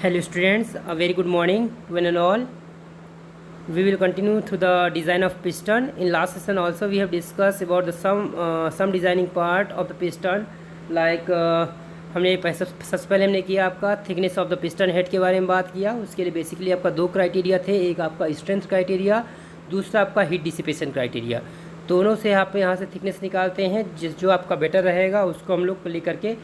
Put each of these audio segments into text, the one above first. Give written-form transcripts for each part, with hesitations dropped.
Hello students, a very good morning to one and all. We will continue through the design of piston. In last session also we have discussed about the some designing part of the piston like हमने सबसे पहले हमने किया आपका thickness of the piston head के बारे में बात किया। उसके लिए बेसिकली आपका दो क्राइटेरिया थे, एक आपका स्ट्रेंथ क्राइटेरिया, दूसरा आपका हीट डिसिपेशन क्राइटेरिया। दोनों से आप यहाँ से थिकनेस निकालते हैं, जो आपका बेटर रहेगा उसको हम लोग लेकर के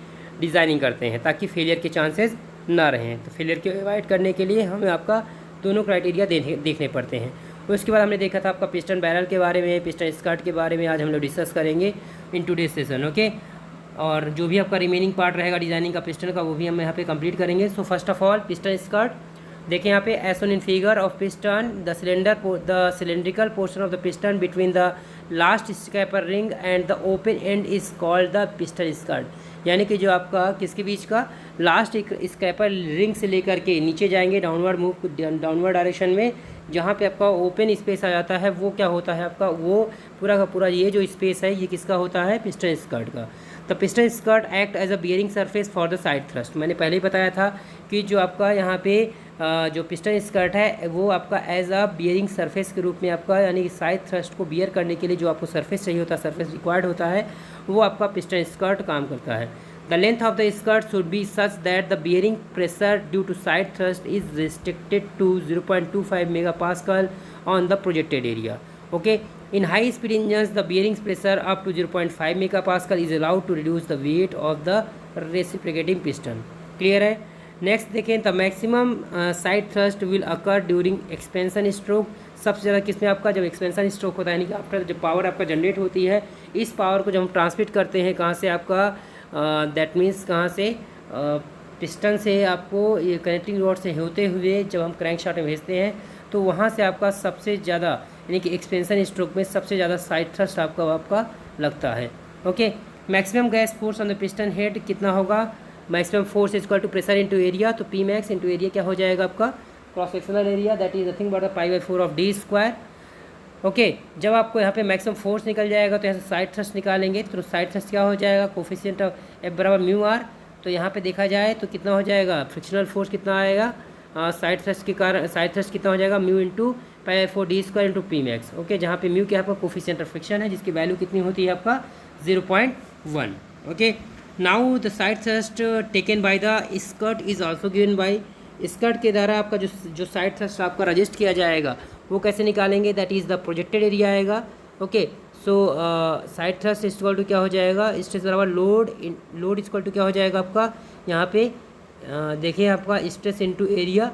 डिज़ाइनिंग करते हैं ताकि फेलियर के चांसेस ना रहें। तो फेलियर के अवॉइड करने के लिए हमें आपका दोनों क्राइटेरिया देखने पड़ते हैं। उसके बाद हमने देखा था आपका पिस्टन बैरल के बारे में, पिस्टन स्कर्ट के बारे में आज हम लोग डिस्कस करेंगे इन टुडे सेशन। ओके, और जो भी आपका रिमेनिंग पार्ट रहेगा डिज़ाइनिंग का पिस्टन का वो भी हम यहाँ पे कंप्लीट करेंगे। So first of all piston skirt देखें यहाँ पे as on in figure of piston the cylindrical portion of the piston between the last scraper ring and the open end is called the piston skirt. यानी कि जो आपका किसके बीच का last scraper ring से लेकर के नीचे जाएंगे डाउनवर्ड डायरेक्शन में, जहाँ पे आपका ओपन स्पेस आ जाता है वो क्या होता है आपका, वो पूरा का पूरा ये जो स्पेस है ये किसका होता है, पिस्टन स्कर्ट का। The piston skirt act as a bearing surface for the side thrust. मैंने पहले ही बताया था कि जो आपका यहाँ पे जो पिस्टन स्कर्ट है वो आपका एज अ बियरिंग सरफेस के रूप में आपका यानी कि साइड थ्रस्ट को बियर करने के लिए जो आपको सरफेस चाहिए होता है, सरफेस रिक्वायर्ड होता है, वो आपका पिस्टन स्कर्ट काम करता है। The length of the skirt should be such that the bearing pressure due to side thrust is restricted to 0.25 megapascal on the projected area. Okay, in high speed engines the bearing pressure up to 0.5 megapascal is allowed to reduce the weight of the reciprocating piston। Clear है। Next देखें the maximum side thrust will occur during expansion stroke. सबसे ज़्यादा किसमें आपका जब expansion stroke होता है, यानी कि आफ्टर जब पावर आपका जनरेट होती है, इस पावर को जब हम ट्रांसमिट करते हैं कहाँ से आपका दैट मीन्स कहाँ से पिस्टन से आपको ये कनेक्टिंग रॉड से होते हुए जब हम क्रैंक शाफ्ट में भेजते हैं तो वहाँ से आपका सबसे ज़्यादा यानी कि एक्सपेंशन स्ट्रोक में सबसे ज़्यादा साइड थ्रस्ट आपका लगता है। Okay, maximum gas force on the piston head कितना होगा, maximum force is equal to pressure into area. तो पी मैक्स इनटू एरिया क्या हो जाएगा आपका, cross sectional area, that is nothing but the pi by 4 of D square. Okay, जब आपको यहाँ पे मैक्सिमम फोर्स निकल जाएगा तो यहाँ से साइड थ्रस्ट निकालेंगे तो साइड थ्रस्ट क्या हो जाएगा, कोफिशिएंट ऑफ एफ बराबर म्यू आर। तो यहाँ पे देखा जाए तो कितना हो जाएगा, फ्रिक्शनल फोर्स कितना आएगा साइड थ्रस्ट के कारण, साइड थ्रस्ट कितना हो जाएगा, mu into pi by 4 D square into P max. Okay, जहाँ पे म्यू क्या आपका कोफिशिएंट ऑफ फ्रिक्शन है जिसकी वैल्यू कितनी होती है आपका 0.1। Okay, now the side thrust taken by the skirt is also given by skirt के द्वारा आपका जो साइड थ्रस्ट आपका रजिस्ट किया जाएगा वो कैसे निकालेंगे, that is the projected area आएगा। Okay, so side thrust equal to क्या हो जाएगा, स्ट्रेस बराबर लोड इक्वल टू क्या हो जाएगा आपका यहाँ पे देखिए आपका स्ट्रेस इनटू एरिया।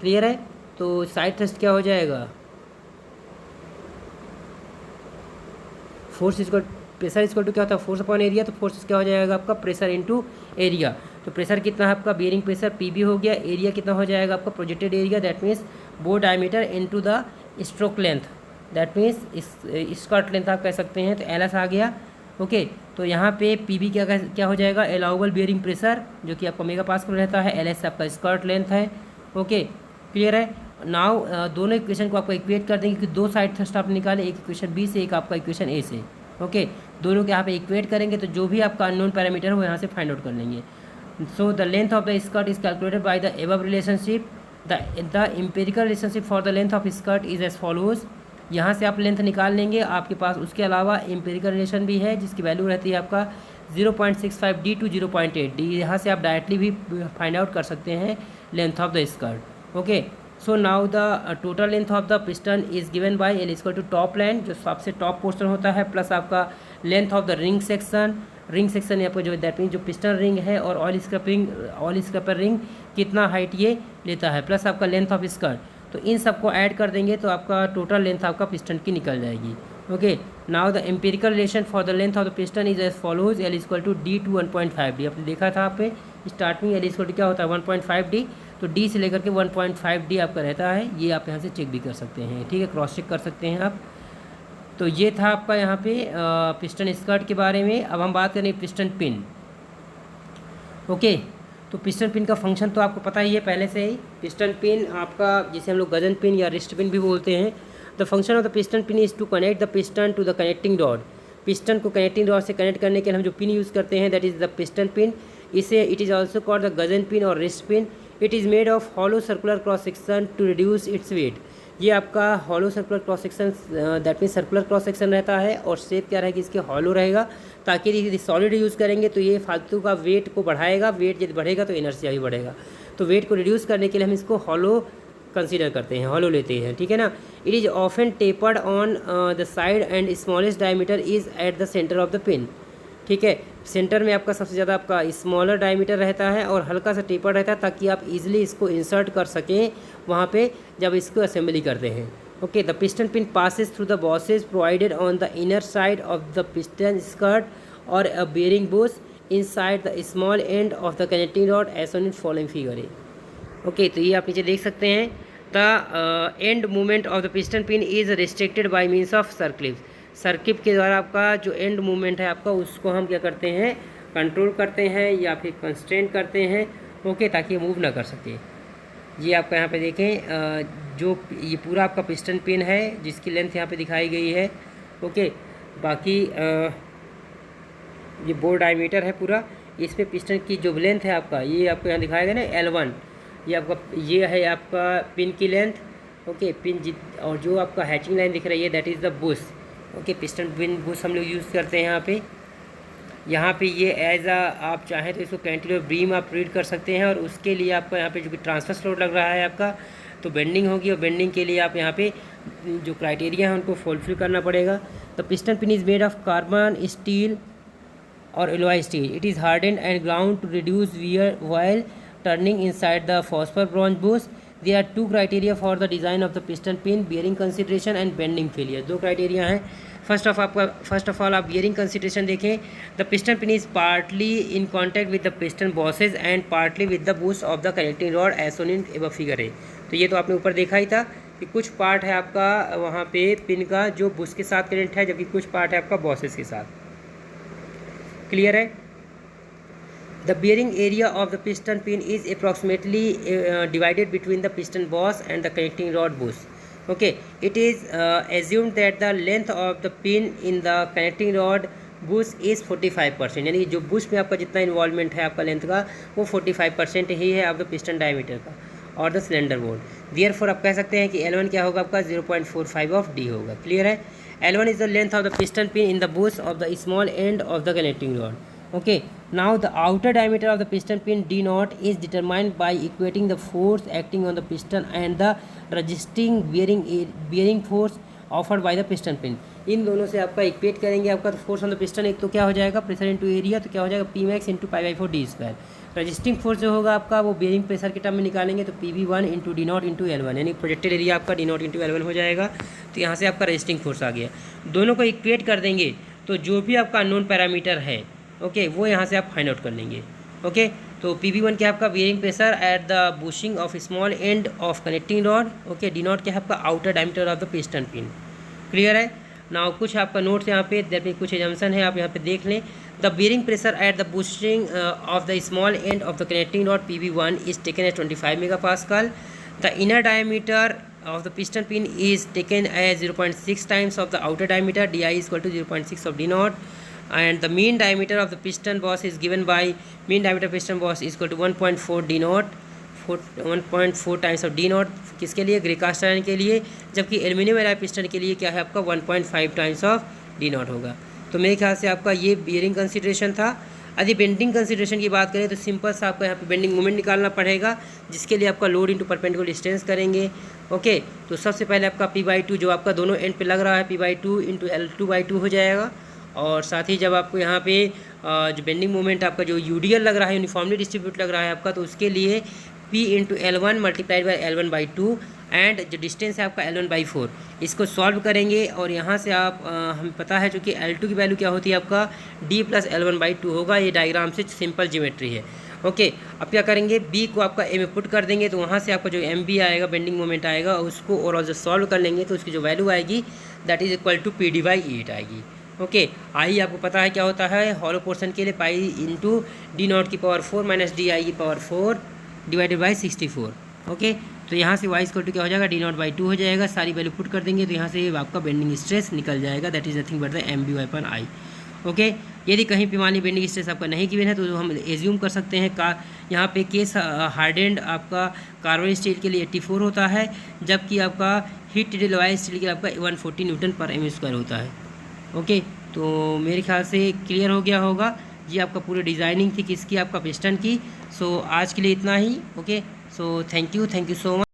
क्लियर है। तो साइड थ्रस्ट क्या हो जाएगा, force equal pressure equal to क्या होता है, फोर्स अपॉन एरिया। तो फोर्स क्या हो जाएगा आपका प्रेशर इनटू एरिया। तो प्रेशर कितना है आपका, बियरिंग प्रेशर पी बी हो गया, एरिया कितना हो जाएगा आपका projected area, that means bore diameter into the stroke length, that means skirt length आप कह सकते हैं। तो एल एस आ गया। ओके, तो यहाँ पे पी बी क्या हो जाएगा, अलाउबल बियरिंग प्रेशर जो कि आपका मेगा पास्कल रहता है, एल एस आपका स्कर्ट लेंथ है। ओके, क्लियर है। नाउ दोनों इक्वेशन को आपको इक्वेट कर देंगे कि दो साइड थ्रस्ट आप निकालें, एक इक्वेशन बी से एक आपका इक्वेशन ए से। ओके, दोनों के यहाँ पे इक्वेट करेंगे तो जो भी आपका अननोन पैरामीटर है वो यहाँ से फाइंड आउट कर लेंगे। So the length of the skirt is calculated by the above relationship. The empirical relationship for the length of skirt is as follows. यहाँ से आप लेंथ निकाल लेंगे, आपके पास उसके अलावा एम्पिरिकल रिलेशन भी है जिसकी वैल्यू रहती है आपका 0.65 डी टू 0.8 डी। यहाँ से आप डायरेक्टली भी फाइंड आउट कर सकते हैं length of the skirt. Okay, so now the total length of the piston is given by L equal to top line जो सबसे टॉप पोर्शन होता है, प्लस आपका length of the ring section यहाँ पर जो दैट मीन जो piston ring है और ऑयल स्क्रैपर रिंग कितना हाइट ये लेता है, प्लस आपका लेंथ ऑफ स्कर्ट। तो इन सबको ऐड कर देंगे तो आपका टोटल लेंथ आपका पिस्टन की निकल जाएगी। Okay, now the empirical relation for the length of the piston is as follows L equal to D to 1.5 D. आपने देखा था आप पे स्टार्ट में एल इक्वल टू क्या होता है 1.5 डी, तो डी से लेकर के 1.5 डी आपका रहता है। ये आप यहाँ से चेक भी कर सकते हैं, ठीक है, क्रॉस चेक कर सकते हैं आप। तो ये था आपका यहाँ पे पिस्टन स्कर्ट के बारे में। अब हम बात करें पिस्टन पिन। ओके, तो पिस्टन पिन का फंक्शन तो आपको पता ही है पहले से ही। पिस्टन पिन आपका जिसे हम लोग गजन पिन या रिस्ट पिन भी बोलते हैं। The function of the piston pin is to connect the piston to the connecting rod. Piston को कनेक्टिंग रॉड से कनेक्ट करने के लिए हम जो पिन यूज़ करते हैं that is the piston pin. इसे it is also called the gudgeon pin और wrist pin. It is made of hollow circular cross section to reduce its wait. ये आपका hollow circular cross section, that mean circular cross section रहता है और shape क्या रहेगी इसके hollow रहेगा, ताकि यदि सॉलिड यूज़ करेंगे तो ये फालतू का वेट को बढ़ाएगा, वेट यदि बढ़ेगा तो इनर्शिया भी बढ़ेगा, तो वेट को रिड्यूस करने के लिए हम इसको हॉलो कंसीडर करते हैं, हॉलो लेते हैं, ठीक है ना। It is often tapered on the side and smallest diameter is at the centre of the pin, ठीक है। सेंटर में आपका सबसे ज़्यादा आपका स्मॉलर डायमीटर रहता है और हल्का सा टेपर रहता है, ताकि आप इजीली इसको इंसर्ट कर सकें वहाँ पे जब इसको असेंबली करते हैं। Okay, the piston pin passes through the bosses provided on the inner side of the piston skirt और a bearing bush inside the small end of the connecting rod as on in following figure A. Okay, तो ये आप नीचे देख सकते हैं। The end movement of the piston pin is restricted by means of circlip. Circlip के द्वारा आपका जो एंड मूवमेंट है आपका, उसको हम क्या करते हैं, कंट्रोल करते हैं या फिर कंस्ट्रेंट करते हैं, ओके, ताकि ये मूव ना कर सके। ये आपका यहाँ पे देखें, जो ये पूरा आपका पिस्टन पिन है जिसकी लेंथ यहाँ पे दिखाई गई है, ओके। बाकी ये बोर डायमीटर है पूरा, इस पे पिस्टन की जो लेंथ है आपका, ये आपको यहाँ दिखाया गया ना L1, ये आपका, ये है आपका पिन की लेंथ, ओके। पिन और जो आपका हैचिंग लाइन दिख रही है that is the Bush, okay. Piston pin Bush हम लोग यूज़ करते हैं यहाँ पे ये एज आप चाहें तो इसको कैंटिलीवर बीम आप रीड कर सकते हैं, और उसके लिए आपका यहाँ पे जो कि ट्रांसफर लोड लग रहा है आपका, तो बेंडिंग होगी, और बेंडिंग के लिए आप यहाँ पे जो क्राइटेरिया है उनको फुलफिल करना पड़ेगा। The piston pin is made of carbon steel और alloy steel. It is hardened and ground to reduce wear while turning inside the phosphor bronze bush. There are 2 criteria for the design of the piston pin, bearing consideration and bending failure. 2 criteria हैं। First of all आप bearing consideration देखें। The piston pin is partly in contact with the piston bosses and partly with the bush of the connecting rod as shown in above figure A. तो ये तो आपने ऊपर देखा ही था कि कुछ पार्ट है आपका वहाँ पे पिन का जो बुश के साथ कनेक्ट है, जबकि कुछ पार्ट है आपका बॉसेज के साथ। क्लियर है। The bearing area of the piston pin is approximately divided between the piston boss and the connecting rod bush. Okay, it is assumed that the length of the pin in the connecting rod bush is 45%, यानी जो Bush में आपका जितना involvement है आपका length का वो 45% ही है आपका पिस्टन डायमीटर का और द सिलेंडर बोर्ड। देयरफॉर आप कह सकते हैं कि L1 क्या होगा आपका 0.45 ऑफ D होगा। क्लियर है। L1 is the length of the piston pin in the bush of the small end of the connecting rod. Okay, now the outer diameter of the piston pin D naught is determined by equating the force acting on the piston and the resisting bearing force offered by the piston pin. इन दोनों से आपका equate करेंगे आपका तो force on the piston, एक तो क्या हो जाएगा प्रेशर इंटू एरिया, तो क्या हो जाएगा Pmax into π/4 D²। Resisting force जो होगा आपका वो बेयरिंग प्रेशर के टर्म में निकालेंगे तो PV1 into D not into L1, यानी प्रोजेक्टेड एरिया आपका D नॉट इंटू L1 हो जाएगा। तो यहाँ से आपका रजिस्टिंग फोर्स आ गया। दोनों को इक्वेट कर देंगे तो जो भी आपका अननोन पैरामीटर है, ओके, वो यहाँ से आप फाइंड आउट कर लेंगे। ओके, तो PV1 क्या है आपका bearing pressure at the bushing of small end of connecting rod. Okay, D not क्या है आपका outer diameter of the piston pin. Clear है। नाउ कुछ आपका नोट्स यहाँ पे दैट मीन कुछ एजम्पशन है, आप यहाँ पे देख लें। The bearing pressure at the bushing of the small end of the connecting rod PV1 is taken as 25 MPa। The inner diameter of the piston pin is taken as 0.6 times of the outer diameter. Di is equal to 0.6 of D naught, and the mean diameter of the piston boss is given by mean diameter piston boss is equal to 1.4 D naught, 1.4 times of D naught किसके लिए, grey cast iron के लिए, जबकि aluminium alloy piston के लिए क्या है आपका 1.5 टाइम्स ऑफ D naught होगा। तो मेरे ख्याल से आपका ये बियरिंग कंसिडरेशन था। यदि बेंडिंग कंसिडरेशन की बात करें तो सिंपल सा आपको यहाँ पे बेंडिंग मोमेंट निकालना पड़ेगा, जिसके लिए आपका लोड इंटू परपेंडिकुलर डिस्टेंस करेंगे। ओके, तो सबसे पहले आपका P/2 जो आपका दोनों एंड पे लग रहा है P/2 इंटू L2/2 हो जाएगा, और साथ ही जब आपको यहाँ पे जो बेंडिंग मोमेंट आपका जो UDL लग रहा है, यूनिफॉर्मली डिस्ट्रीब्यूट लग रहा है आपका, तो उसके लिए P into L1 multiplied by L1/2 and जो डिस्टेंस है आपका L1/4, इसको सॉल्व करेंगे और यहाँ से आप हमें पता है चूँकि L2 की वैल्यू क्या होती है आपका D प्लस L1/2 होगा। ये डायग्राम से सिंपल ज्योमेट्री है। ओके, अब क्या करेंगे, B को आपका A में पुट कर देंगे, तो वहाँ से आपका जो MB आएगा, बेंडिंग मोमेंट आएगा, उसको और जब सॉल्व कर लेंगे तो उसकी जो वैल्यू आएगी that is equal to PD/8 आएगी। ओके, आई आपको पता है क्या होता है हॉलो पोर्शन के लिए, पाई इंटू D नॉट की पावर 4 माइनस DI की पावर 4 डिवाइडेड बाई 64। ओके, तो यहाँ से y इक्वल टू क्या हो जाएगा, D0/2 हो जाएगा। सारी वैल्यू पुट कर देंगे तो यहाँ से आपका बेंडिंग स्ट्रेस निकल जाएगा, that is nothing but the MB/I। Okay. यदि कहीं पे मान ली बेंडिंग स्ट्रेस आपका नहीं गिवन है तो हम एज्यूम कर सकते हैं का यहाँ पे केस हार्डेंड आपका कार्बन स्टील के लिए 84 होता है, जबकि आपका हीट ट्रीटेड लॉयल स्टील के लिए आपका 140 न्यूटन पर एम स्क्वायर होता है। ओके, तो मेरे ख्याल से क्लियर हो गया होगा। ये आपका पूरी डिज़ाइनिंग थी किसकी, आपका पिस्टन की। सो आज के लिए इतना ही। Okay, so thank you so much.